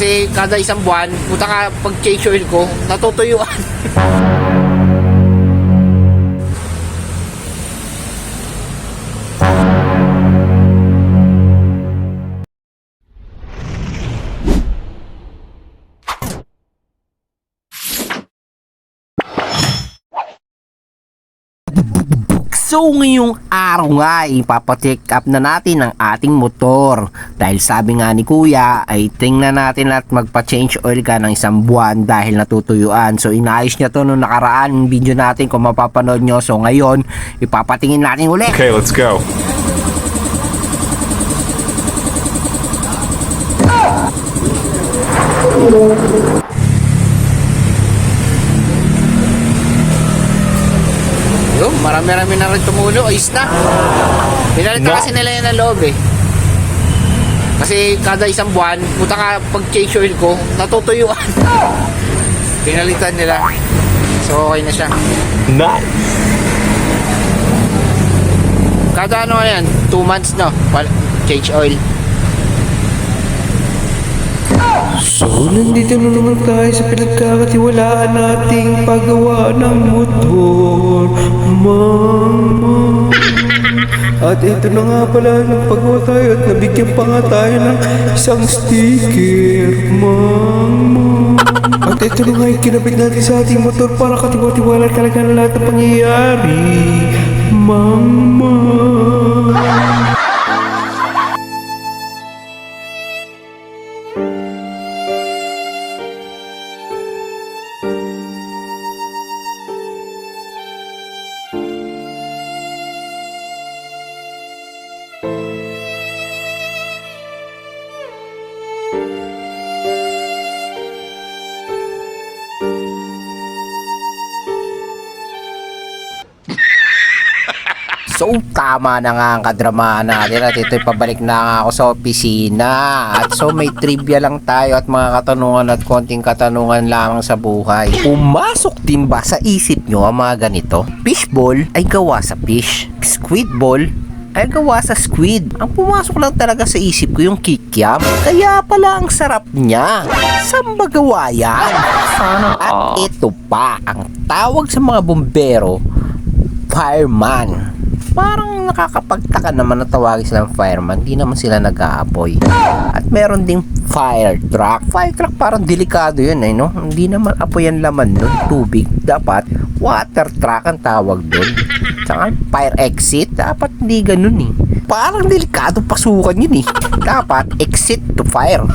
Kasi kada isang buwan, puta ka, pag change oil ko, natutuyuan. So ngayong araw nga ipapacheck up na natin ang ating motor. Dahil sabi nga ni kuya ay tingnan natin at magpa-change oil ka ng isang buwan dahil natutuyuan. So inayos niya to nung nakaraan yung video natin kung mapapanood nyo. So ngayon ipapatingin natin ulit. Okay, let's go. Yung, marami-rami na rin tumulo. Ayos na. Pinalitan kasi nila yan ng loob eh. Kasi kada isang buwan, puta ka, pag change oil ko, natutuyuan. Pinalitan nila. So okay na siya. Nice. Kada ano yan, 2 months no, change oil. So, nandito na naman tayo sa pinagkakatiwalaan nating paggawa ng motor, mama. At ito na nga pala ng paggawa tayo at nabigyan pa nga tayo ng isang sticker, mama. At ito na nga yung kinabit natin sa ating motor para katiwa-tiwala talaga na lahat ng pangyayari, mama. So tama na nga ang kadramahan natin at ito'y pabalik na nga ako sa opisina. At so may trivia lang tayo at mga katanungan at konting katanungan lamang sa buhay. Pumasok din ba sa isip nyo ang mga ganito? Fishball ay gawa sa fish. Squidball ay gawa sa squid. Ang pumasok lang talaga sa isip ko yung kikiam. Kaya pala ang sarap niya. Saan ba gawa yan? At ito pa, ang tawag sa mga bumbero, fireman. Parang nakakapagtaka naman na tawagin silang fireman, hindi naman sila nag-aapoy. At meron ding fire truck. Fire truck parang delikado yun no? Hindi naman apoy ang laman nun, tubig. Dapat water truck ang tawag dun. Saka fire exit, dapat hindi ganun eh. Parang delikado pasukan yun eh. Dapat exit to fire.